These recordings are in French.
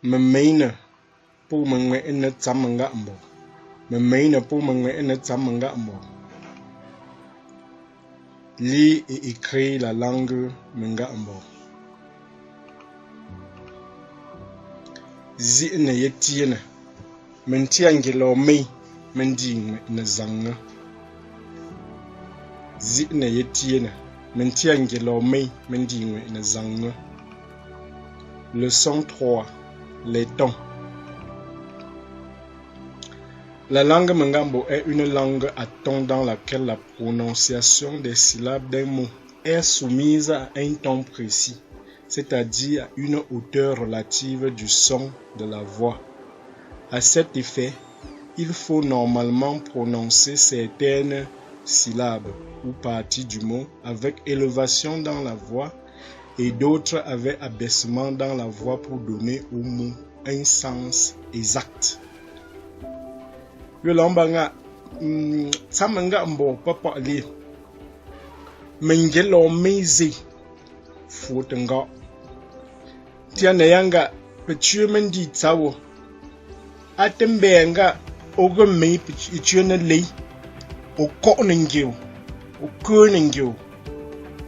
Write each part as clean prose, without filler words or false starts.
me meine pour me ene tsamanga mbo. Me meine pour me ene tsamanga mbo. Lis et écris la langue menga mbo. Zi ne yetiene. Mentiangelo mei mendi ne zanga. Zi ne yetiene. Mentiangelo mei mendi ne zanga. Leçon 3. Les tons. La langue Mengambo est une langue à tons dans laquelle la prononciation des syllabes d'un mot est soumise à un ton précis, c'est-à-dire à une hauteur relative du son de la voix. À cet effet, il faut normalement prononcer certaines syllabes ou parties du mot avec élévation dans la voix et d'autres avec abaissement dans la voix pour donner au mot un sens exact. Le lambanga samanga mbo papa li mengelo mezi futenga tiana yanga pechu mendi tsawo atembenga ogo me pechu na le o ko nengeo o ko nengeo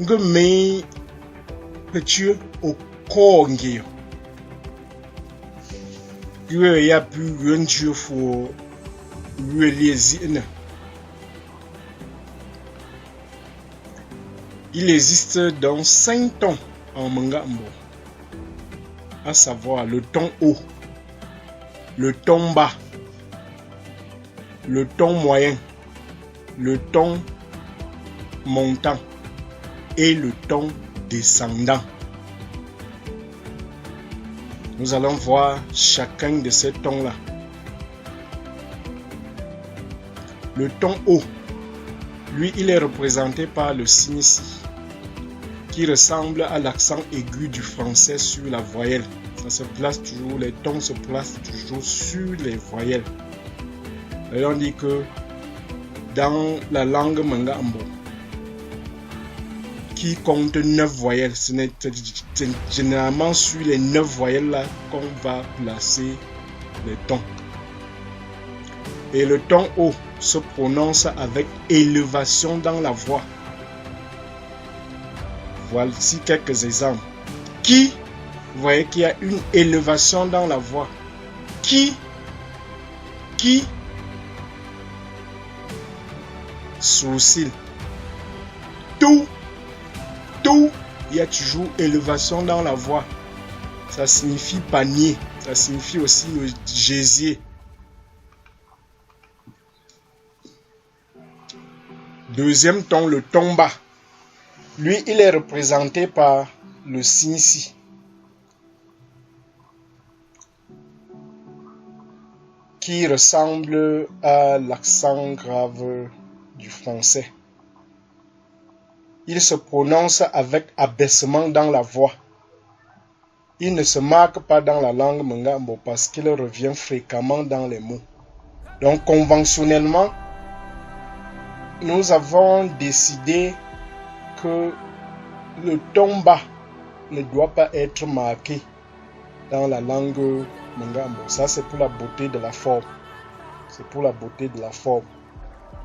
ngo me pechu o ko ngeo yue ya pu yonju fu il existe donc 5 tons en Mengambo, à savoir le ton haut, le ton bas, le ton moyen, le ton montant et le ton descendant. Nous allons voir chacun de ces tons-là. Le ton haut, lui, il est représenté par le signe si, qui ressemble à l'accent aigu du français sur la voyelle. Ça se place toujours, les tons se placent toujours sur les voyelles. Et on dit que dans la langue Mengambo, qui compte 9 voyelles, c'est généralement sur les 9 voyelles là qu'on va placer les tons. Et le ton haut se prononce avec élévation dans la voix. Voici quelques exemples. Qui, vous voyez qu'il y a une élévation dans la voix. Qui, sourcil. Tout, il y a toujours élévation dans la voix. Ça signifie panier, ça signifie aussi gésier. Deuxième ton, le ton bas. Lui, il est représenté par le signe si. Qui ressemble à l'accent grave du français. Il se prononce avec abaissement dans la voix. Il ne se marque pas dans la langue Mengambo parce qu'il revient fréquemment dans les mots. Donc, conventionnellement, nous avons décidé que le ton bas ne doit pas être marqué dans la langue Mengambo. Ça, c'est pour la beauté de la forme. C'est pour la beauté de la forme.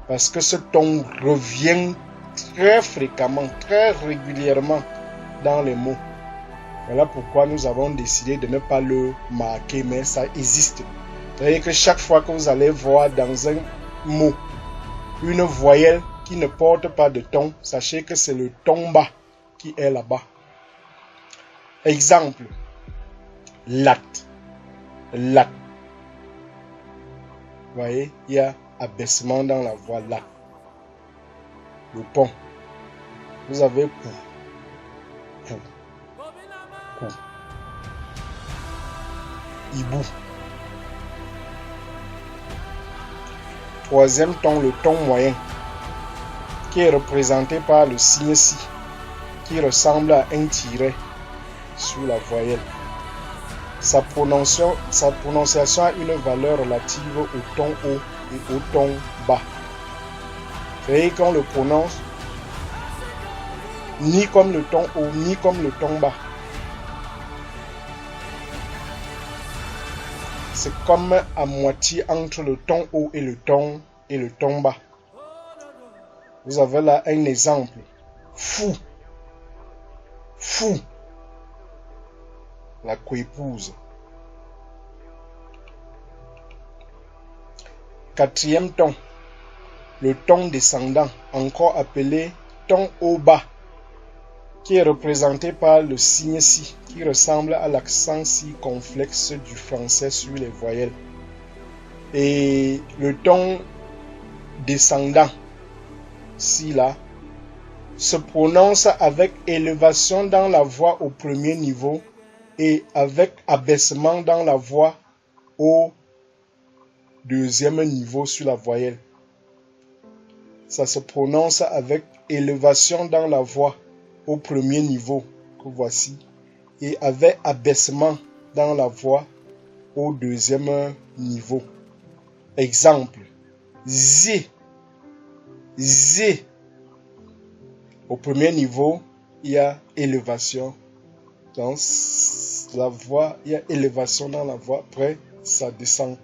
Parce que ce ton revient très fréquemment, très régulièrement dans les mots. Voilà pourquoi nous avons décidé de ne pas le marquer, mais ça existe. C'est-à-dire que chaque fois que vous allez voir dans un mot une voyelle qui ne porte pas de ton, sachez que c'est le ton bas qui est là-bas. Exemple, lat. Lat. Vous voyez, il y a abaissement dans la voix lat. Le pont. Vous avez pou. Hibou. Troisième ton, le ton moyen, qui est représenté par le signe si, qui ressemble à un tiret sur la voyelle. Sa prononciation a une valeur relative au ton haut et au ton bas. Vous voyez qu'on le prononce ni comme le ton haut, ni comme le ton bas. c'est comme à moitié entre le ton haut et le ton bas. Vous avez là un exemple. Fou. Fou. La coépouse. Quatrième ton. Le ton descendant, encore appelé ton haut bas, qui est représenté par le signe si, qui ressemble à l'accent circonflexe du français sur les voyelles. Et le ton descendant, si là, se prononce avec élévation dans la voix au premier niveau et avec abaissement dans la voix au deuxième niveau sur la voyelle. Ça se prononce avec élévation dans la voix au premier niveau, que voici, et avec abaissement dans la voix au deuxième niveau. Exemple, Z, Z. Au premier niveau, il y a élévation dans la voix, il y a élévation dans la voix, après ça descend.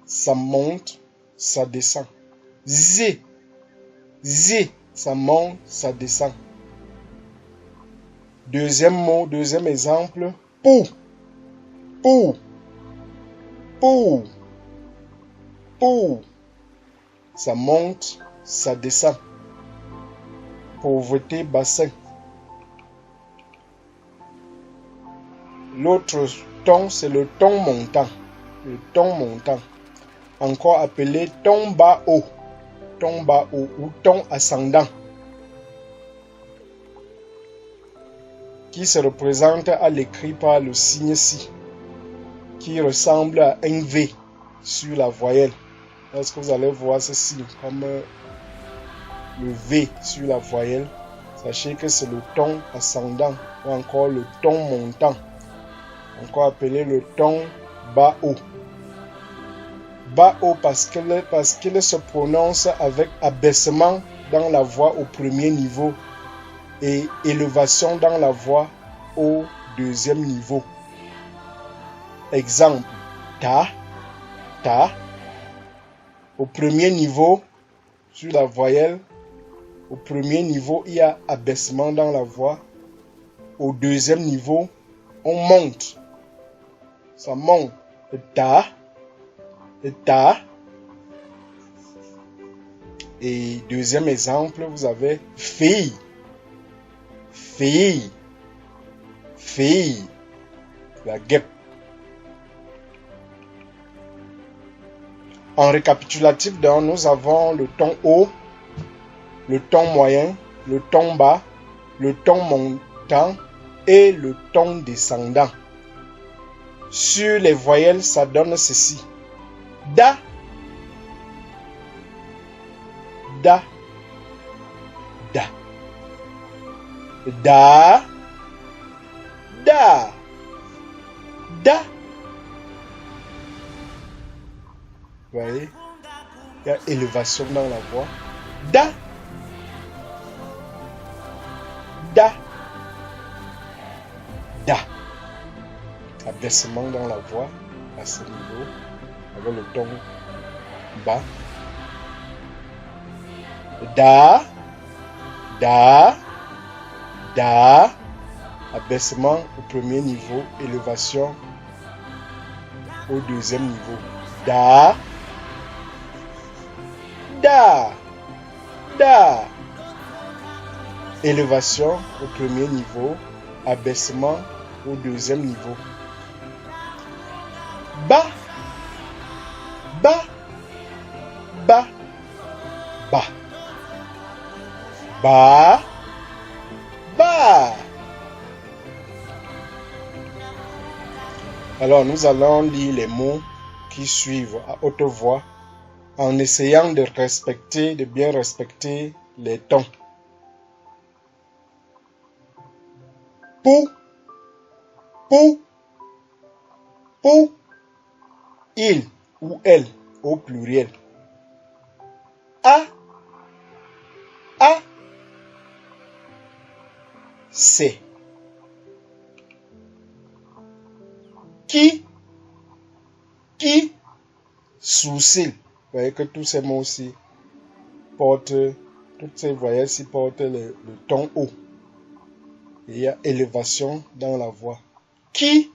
Ça monte, ça descend. Z, Z, ça monte, ça descend. Deuxième mot, deuxième exemple, pou, pou, pou, pou. Ça monte, ça descend. Pauvreté, bassin. L'autre ton, c'est le ton montant. Le ton montant. Encore appelé ton bas haut. Ton bas haut ou ton ascendant. Qui se représente à l'écrit par le signe si. Qui ressemble à un V sur la voyelle. Lorsque vous allez voir ceci comme le V sur la voyelle, sachez que c'est le ton ascendant ou encore le ton montant, encore appelé le ton bas haut. Bas haut parce qu'il se prononce avec abaissement dans la voix au premier niveau et élévation dans la voix au deuxième niveau. Exemple, ta, ta. Au premier niveau, sur la voyelle, au premier niveau, il y a abaissement dans la voix. Au deuxième niveau, on monte. Ça monte. Ta, ta. Et deuxième exemple, vous avez fille, fille, fille. La guêpe. En récapitulatif, nous avons le ton haut, le ton moyen, le ton bas, le ton montant et le ton descendant. Sur les voyelles, ça donne ceci. Da, da, da, da, da, da. Vous voyez, il y a élévation dans la voix. Da, da, da. Abaissement dans la voix à ce niveau, avec le ton bas. Da, da, da. Abaissement au premier niveau, élévation au deuxième niveau. Da, da, da. Élévation au premier niveau, abaissement au deuxième niveau. Ba, ba, ba, ba. Ba, ba. Alors nous allons lire les mots qui suivent à haute voix en essayant de bien respecter les tons. Pou, pou, pou, il ou elle au pluriel. A, c'est. Qui, Qui, sourcil. Vous voyez que tous ces mots aussi portent, toutes ces voyelles ci portent le ton haut. Et il y a élévation dans la voix. Qui.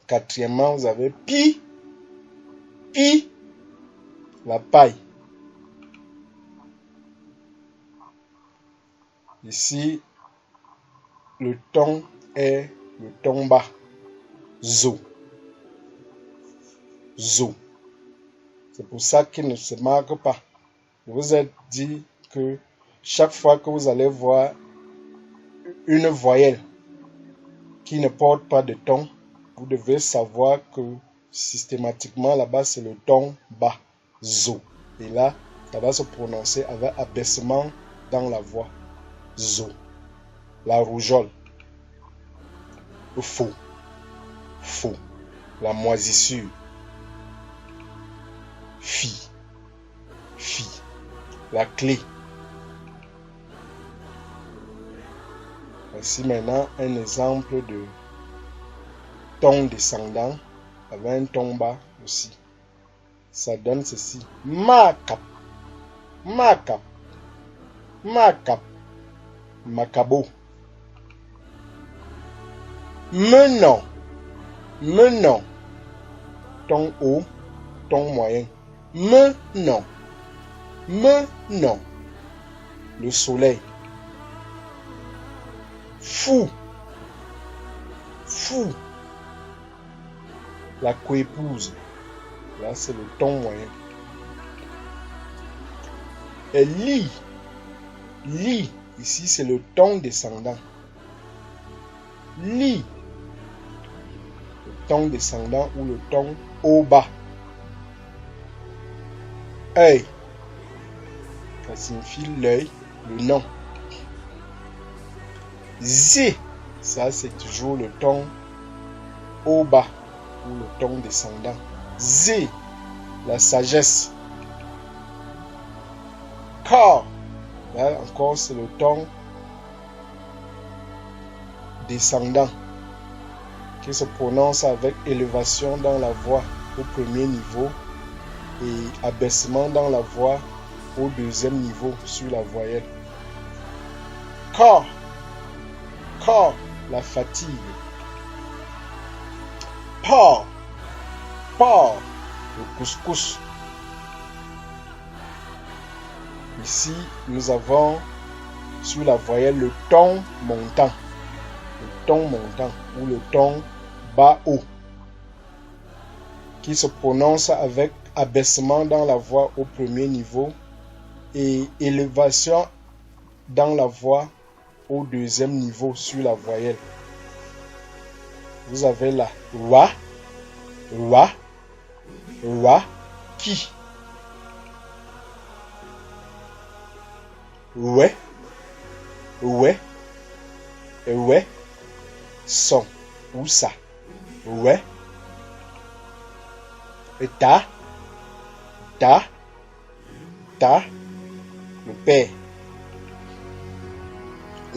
Quatrièmement, vous avez pi. Pi. La paille. Ici, le ton est le ton bas. Zo. Zo. C'est pour ça qu'il ne se marque pas. Je vous ai dit que chaque fois que vous allez voir une voyelle qui ne porte pas de ton, vous devez savoir que systématiquement là-bas c'est le ton bas. Zo. Et là, ça va se prononcer avec abaissement dans la voix. Zo. La rougeole. Le faux. Faux. La moisissure. Fi. Fi. La clé. Voici maintenant un exemple de ton descendant avec un ton bas aussi. Ça donne ceci. Macap. Macap. Macap. Macabo. Menon. Menon. Ton haut, ton moyen. Menon. Menon. Le soleil. Fou. Fou. La coépouse. Là, c'est le ton moyen. Et lit. Lit. Ici, c'est le ton descendant. Lit. Le ton descendant ou le ton haut bas. Œil. Ça signifie l'œil, le nom. Zé. Ça, c'est toujours le ton haut bas ou le ton descendant. Zé. La sagesse. Corps. Là encore, c'est le ton descendant qui se prononce avec élévation dans la voix au premier niveau et abaissement dans la voix au deuxième niveau sur la voyelle. Corps. Corps. La fatigue. Porc. Porc. Le couscous. Ici, nous avons sur la voyelle le ton montant. Le ton montant ou le ton bas-haut qui se prononce avec abaissement dans la voix au premier niveau et élévation dans la voix au deuxième niveau sur la voyelle. Vous avez la wa, wa, wa, qui. Ouais, ouais, et ouais, son ou ça. Ouais, et ta, le père.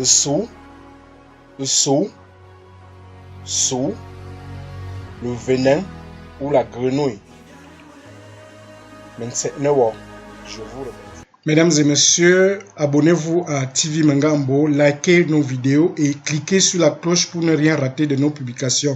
Sous, sous, le venin ou la grenouille. Je vous remercie. Mesdames et messieurs, abonnez-vous à TV Mengambo, likez nos vidéos et cliquez sur la cloche pour ne rien rater de nos publications.